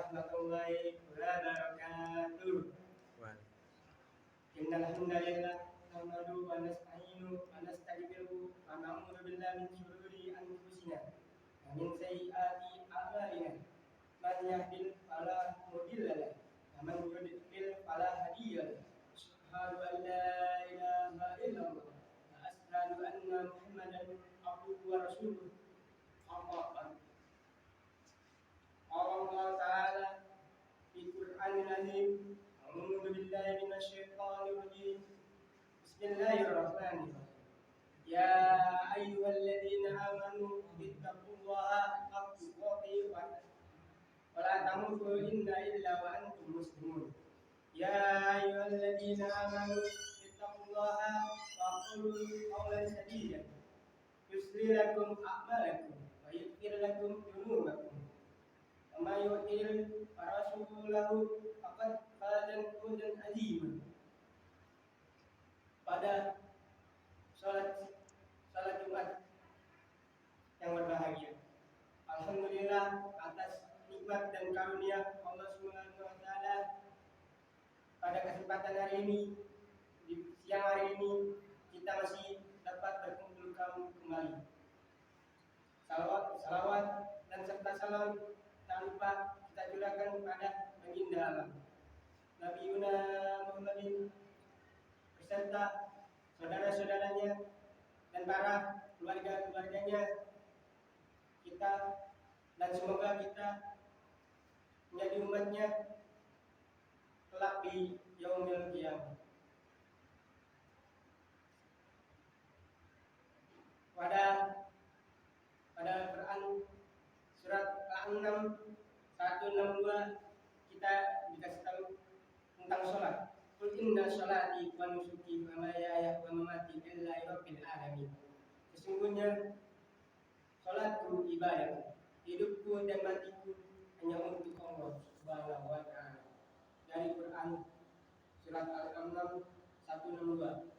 warahmatullahi wabarakatuh. Innal hamdalillah nahmaduhu wa nasta'inuhu wa nastaghfiruhu wa na'udzu billahi min shururi anfusina wa min sayyiati a'malina. Man yahdihillahu fala mudilla lahu wa man yudlil fala hadiya lahu. Asyhadu an la ilaha illallah wa asyhadu anna Muhammadan abduhu wa rasuluh. Amma ba'du. Allah Ta'ala di Qur'anil Azim. A'udzu billahi minasyaitonir rajim. Bismillahirrahmanirrahim. Ya ayyuhalladzina amanu ittaqullaha haqqa tuqatih wa la tamutunna illa wa antum muslimun. Ya ayyuhalladzina amanu ittaqullaha wa qulu qawlan sadida yuslih lakum a'malakum wa yaghfir lakum dhunubakum. Wa may yu'til rasulahu faqad faza fawzan 'azima. Pada salat Jumat yang berbahagia, alhamdulillah atas nikmat dan karunia Allah Subhanahu wa taala, pada kesempatan hari ini, di siang hari ini, kita masih dapat berkumpul kembali. Salawat dan serta salam tak lupa kita curahkan kepada baginda alam Nabi Yuna Muhammadin beserta saudara-saudaranya dan para keluarga-keluarganya kita, dan semoga kita menjadi umatnya kelak di yaumil qiyamah. Pada Quran surat Al-An'am 162 kita dikasih tahu tentang sholat. Qul inna sholati wa nusuki wa mahyaya wa mamati lillahi rabbil alamin. Sesungguhnya sholatku ibadah, hidupku dan matiku hanya untuk Allah Subhanahu wa taala. Dari Quran surat Al-An'am 162.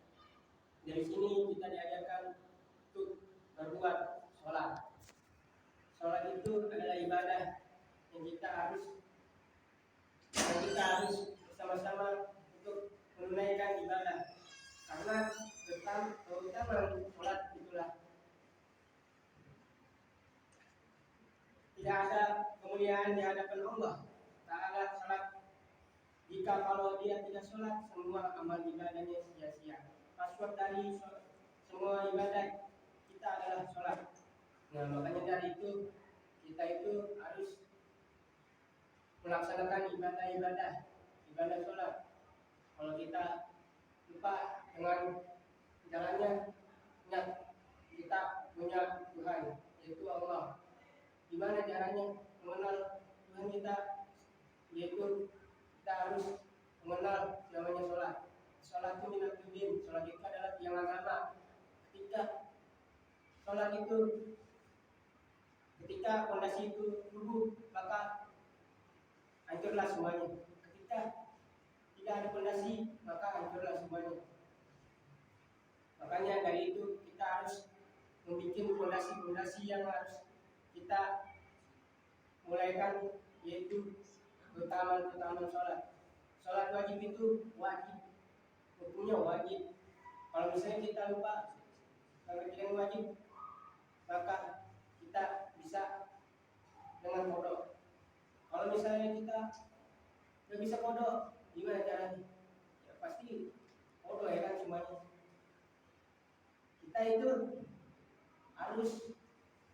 Dari sini kita diajarkan untuk berbuat sholat. Sholat itu adalah ibadah yang kita harus bersama-sama untuk menunaikan ibadah, karena keutamaan sholat itulah tidak ada kemuliaan di hadapan Allah Ta'ala sholat jika kalau dia tidak sholat, semua amal ibadahnya sia-sia. Password dari semua ibadah kita adalah sholat. Nah, makanya dari itu kita itu harus melaksanakan ibadah sholat. Kalau kita lupa dengan jalannya, ingat kita punya Tuhan, yaitu Allah. Gimana caranya mengenal Tuhan kita? Yaitu kita harus mengenal namanya sholat. Sholat itu minaddin, sholat itu adalah tiang agama. Ketika fondasi itu rubuh, maka hancurlah semuanya. Ketika tidak ada fondasi, maka hancurlah semuanya. Makanya dari itu kita harus membuat fondasi-fondasi yang harus kita mulaikan, yaitu keutamaan sholat. Sholat wajib itu wajib, hukumnya wajib. Kalau misalnya kita lupa kerjaan wajib, maka kita bisa dengan bodoh. Kalau misalnya kita nggak bisa bodoh, gimana caranya? Ya pasti bodoh ya kan semuanya. Kita itu harus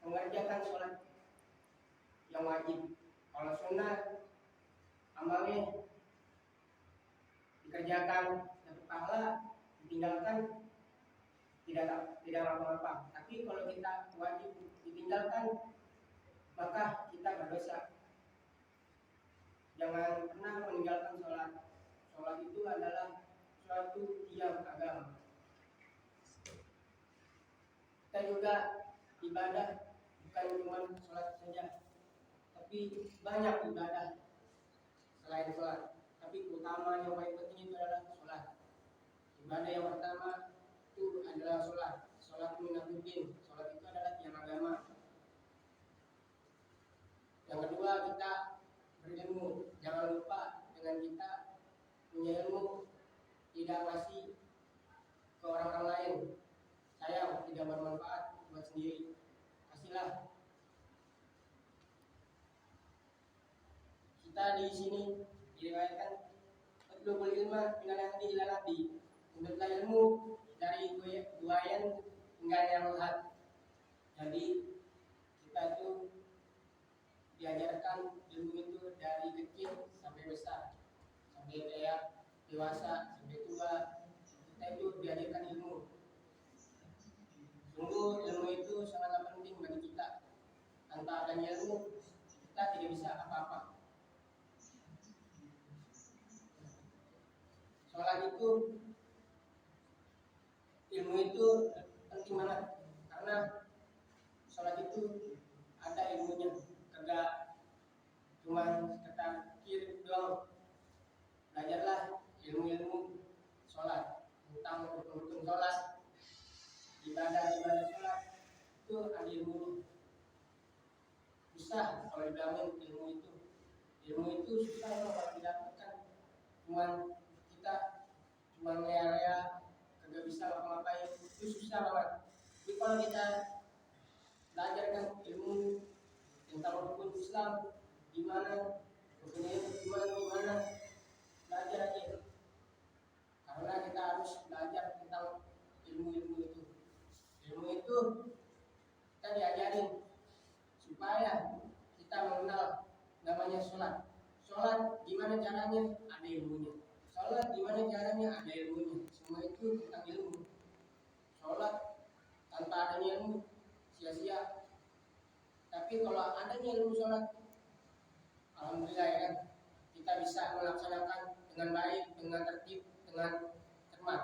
mengerjakan sholat yang wajib. Kalau sunnah amalnya dikerjakan dapat pahala, ditinggalkan tidak apa-apa. Tapi kalau kita wajib ditinggalkan, maka kita berdosa. Jangan pernah meninggalkan sholat. Sholat itu adalah suatu tiang agama. Kita juga ibadah bukan cuma sholat saja, tapi banyak ibadah selain sholat. Tapi utama yang paling penting itu adalah sholat. Ibadah yang pertama itu adalah sholat. Sholat minaddin. Sholat itu adalah tiang agama. Yang kedua, kita berilmu. punya ilmu tidak ngasih ke orang-orang lain, sayang, tidak bermanfaat buat sendiri, kasihlah. Kita di sini diriwayatkan utlubul ilma minal hadi ilal hadi, menuntutlah ilmu dari buayan hingga yang lahat. Jadi kita itu diajarkan ilmu itu dari kecil sampai besar, sampai kayak dewasa, sampai tua, kita itu diajarkan ilmu. Sungguh ilmu itu sangat penting bagi kita. Tanpa adanya ilmu kita tidak bisa apa-apa. Sholat itu, ilmu itu penting banget, karena sholat itu ada ilmunya, kagak cuma sekedar kir doang. Belajarlah ilmu-ilmu sholat, tentang rukun-rukun sholat, ibadah-ibadah sholat, itu ada ilmunya. Susah kalau dibilangin ilmu itu susah kalau didapatkan. Kita cuma ngea-ngea, kagak bisa ngapa-ngapain, itu susah banget. Tapi kalau kita belajarkan ilmu tentang rukun Islam, gimana rukunnya, gimana belajar aja, karena kita harus belajar tentang ilmu-ilmu itu. Ilmu itu kita diajarin supaya kita mengenal namanya sholat. Sholat gimana caranya, ada ilmunya. Sholat gimana caranya, ada ilmunya. Semua itu tentang ilmu. Sholat tanpa adanya ilmu sia-sia. Tapi kalau adanya ilmu sholat, alhamdulillah ya kan, kita bisa melaksanakan dengan baik, dengan tertib, dengan cermat.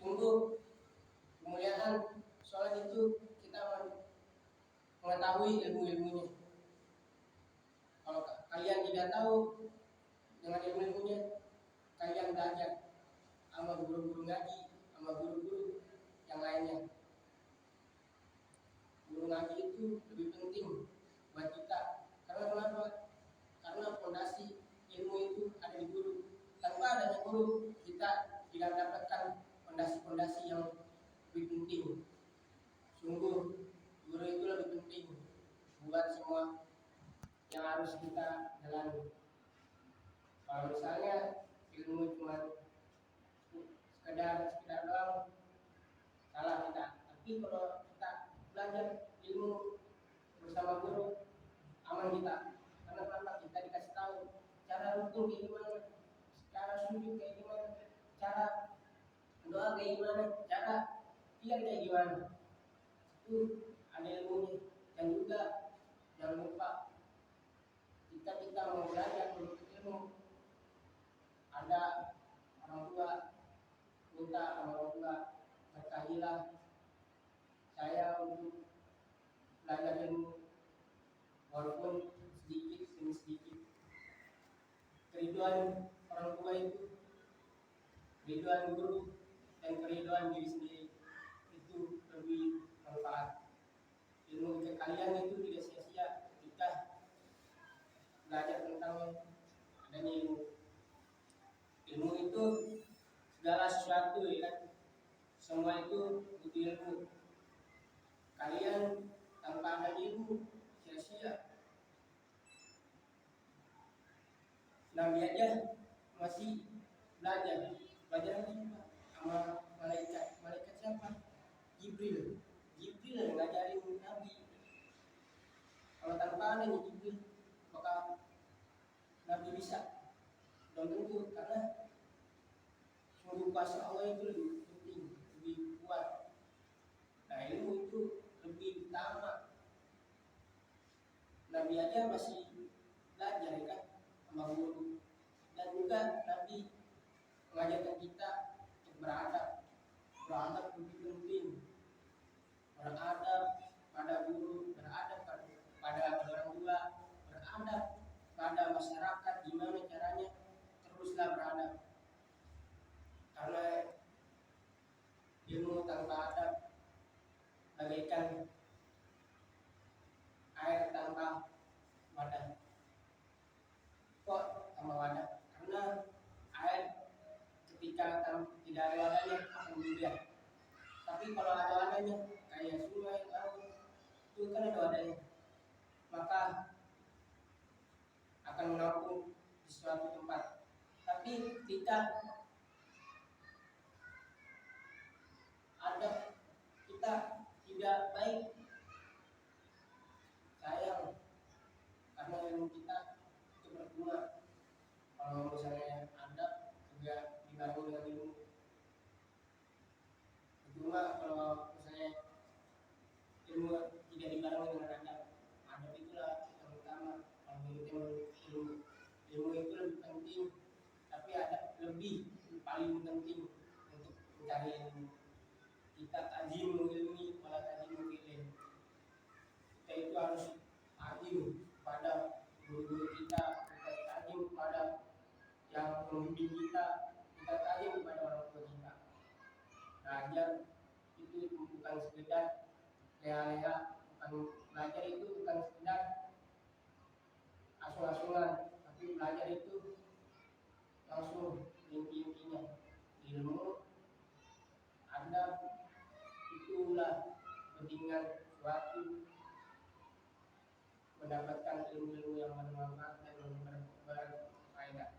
Sungguh kemuliaan sholat itu kita mengetahui ilmu-ilmunya. Kalau kalian tidak tahu dengan ilmu-ilmunya, kalian belajar sama guru-guru ngaji, sama guru-guru yang lainnya. Guru ngaji itu lebih penting buat kita. Karena kenapa? Karena fondasi ilmu itu ada di guru. Tanpa adanya guru, kita tidak mendapatkan fondasi-fondasi yang lebih penting. Sungguh guru itu lebih penting buat semua yang harus kita jalani. Kalau misalnya ilmu cuma sekedar doang, salah kita. Tapi kalau kita belajar ilmu bersama guru, aman kita. Karena kenapa? Kita dikasih tahu cara rukun kayak gimana, cara sujud kayak gimana, cara doa kayak gimana, cara ikhtiar kayak gimana. Itu ada ilmunya. Dan juga jangan lupa, kita mau belajar menuntut ilmu, ada orang tua minta sama orang tua, berkahilah saya untuk belajar ilmu walaupun sedikit demi sedikit. Keriduan orang tua itu, keriduan guru, dan keriduan diri sendiri itu lebih manfaat. Ilmu kalian itu tidak sia-sia ketika belajar tentang adanya ilmu. Ilmu itu segala sesuatu ya kan, semua itu butuh ilmu. Kalian tanpa ada ilmu sia-sia. Nabi aja masih belajar sama malaikat. Malaikat siapa? Jibril yang ngajarin Nabi. Kalau tanpa adanya Jibril, maka Nabi bisa? Belum tentu, karena sungguh kuasa Allah itu lebih penting, lebih kuat. Nah, ilmu itu lebih utama. Nabi aja masih belajar kan sama guru. Dan juga Nabi mengajarkan kita untuk beradab. Beradab lebih penting. Beradab pada guru, beradab pada orang tua, beradab pada masyarakat. Gimana caranya? Teruslah beradab. Karena ilmu tanpa adab bagaikan air tanpa wadah. Kok tanpa wadah? Karena tidak ada wadahnya akan mudah. Tapi kalau ada wadahnya kayak sungai, laut, itu kan ada wadahnya, maka akan menampung di suatu tempat. Tapi ketika ada kita tidak baik, sayang, karena ilmu kita itu berguna. Kalau misalnya ada juga dibangun dengan ilmu, berguna. Kalau misalnya ilmu tidak dibarengi dengan adab itulah yang utama. Kalau ilmu itu lebih penting, tapi adab lebih paling penting untuk mencari ilmu. Kita tajimu ilmi wala tajimu ilm. Kita itu harus tajim pada guru-guru kita tajim pada yang membimbing kita tajim kepada orang tua kita. Belajar itu bukan sekedar leha-leha, bukan belajar itu bukan sekedar asuh-asuhan, tapi belajar itu langsung inti-intinya. Ilmu adab itulah pentingan suatu mendapatkan ilmu-ilmu yang bermanfaat dan berfaedah.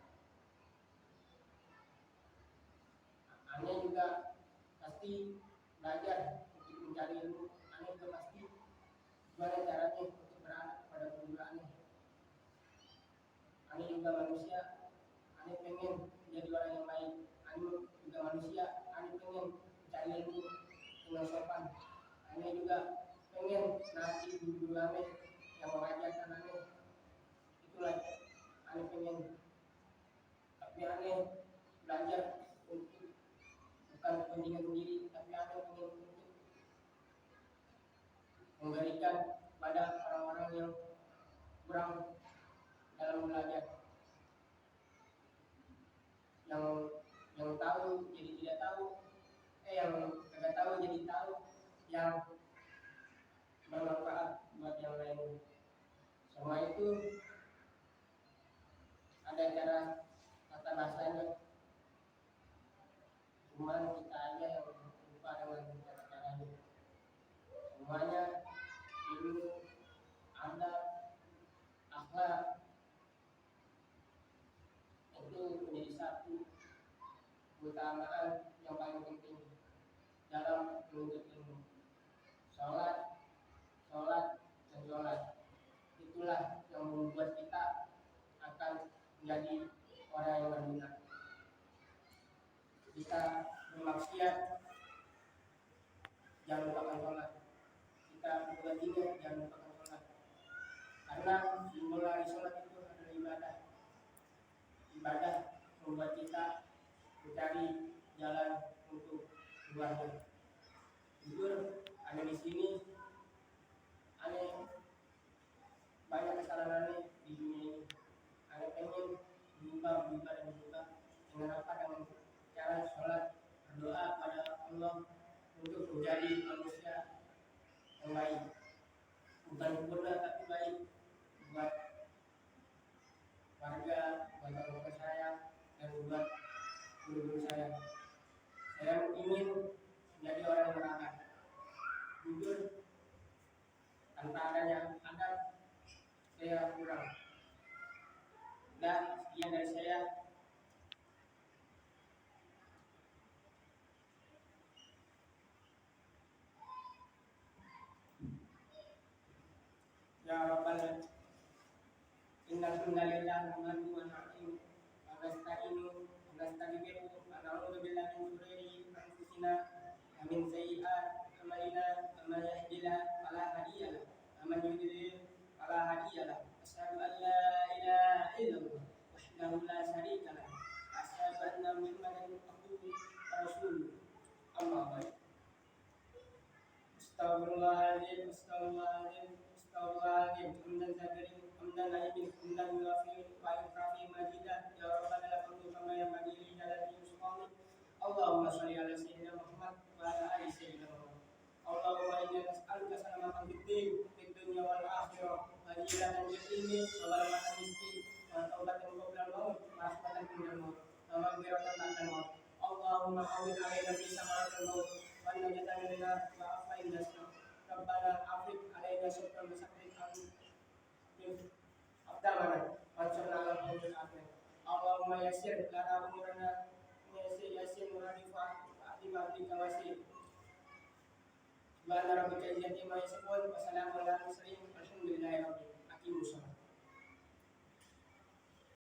Anda juga pasti belajar untuk mencari ilmu. Anda juga pasti gimana caranya untuk beradab kepada guru Anda. Anda juga manusia, Anda pengen menjadi orang yang baik. Anda juga manusia, Anda pengen mencari ilmu dengan sopan. Anda juga pengen nanti guru Anda yang mengajarkan Anda. Itulah Anda pengen. Tapi Anda belajar untuk bukan kepentingan sendiri, tapi Anda pengen untuk memberikan pada orang-orang yang kurang dalam belajar, yang tahu jadi tidak tahu, yang tidak tahu jadi tahu, yang bermanfaat buat yang lain. Semua itu ada cara kata bahasanya, cuma kita aja yang lupa dengan cara-caranya. Semuanya ilmu, adab, akhlak itu menjadi satu keutamaan yang paling penting dalam menuntut ilmu. Sholat, dan sholat itulah yang membuat kita akan menjadi orang yang berguna. Kita bermaksiat, jangan lupakan sholat. Kita berbuat zina, jangan lupakan sholat. Karena simbol dari sholat itu adalah ibadah. Ibadah membuat kita mencari jalan untuk keluarnya. Jujur, ada di sini, ada banyak kesalahan di dunia ini. Ada pengen berubah dengan apa? Dengan cara sholat, berdoa pada Allah untuk menjadi manusia yang baik, bukan sempurna tapi baik buat warga, buat orang tua saya, dan buat guru-guru saya. Saya ingin menjadi orang yang berakal. Jujur, tanpa adanya adab, saya kurang. Dan sekian dari saya. Ya Rabbal innal hamdalillah nahmaduhu wa nasta'inuhu wa nastaghfiruhu wa na'udzu billahi min shururi anfusina wa min sayyi'ati a'malina. Man yahdihillahu fala hadiya lahu wa man yudlil fala hadiya lahu. Asyhadu an la ilaha illallah wahdahu la syarika lahu wa asyhadu anna Muhammadan abduhu wa rasuluh. Amma ba'd. Astagfirullahaladzim, astagfirullahaladzim, astagfirullahaladzim. Hamdan zakirin, hamdan na'imin, hamdan yuafi'in, wa yukafi majidah. Ya Rabbana lakum kama yang badili jalali yusufami. Allahumma salli ala sayyidina Muhammad wa ala ali sayyidina Muhammad. Allahumma inna nas'aluka salamatan fid dunya wal akhirah, wa hidayatan fil ilmi, wa barakatan miskin, wa taubatan qabla al-maut, wa rahmatan inda al-maut, wa maghfiratan ba'da al-maut. Allahumma Allahumma awil alaina fi samaratil maut wa najatan min nar wa afain nasna rabbana afid alaina syukran masakit abdamana wa ansurna ala qawmil kafirin Allahumma yassir lana umurana yassir muradifa adima abdika wasir Subhana rabbika izzati amma yasifun wa salamun alal mursalin walhamdulillahi rabbil alamin.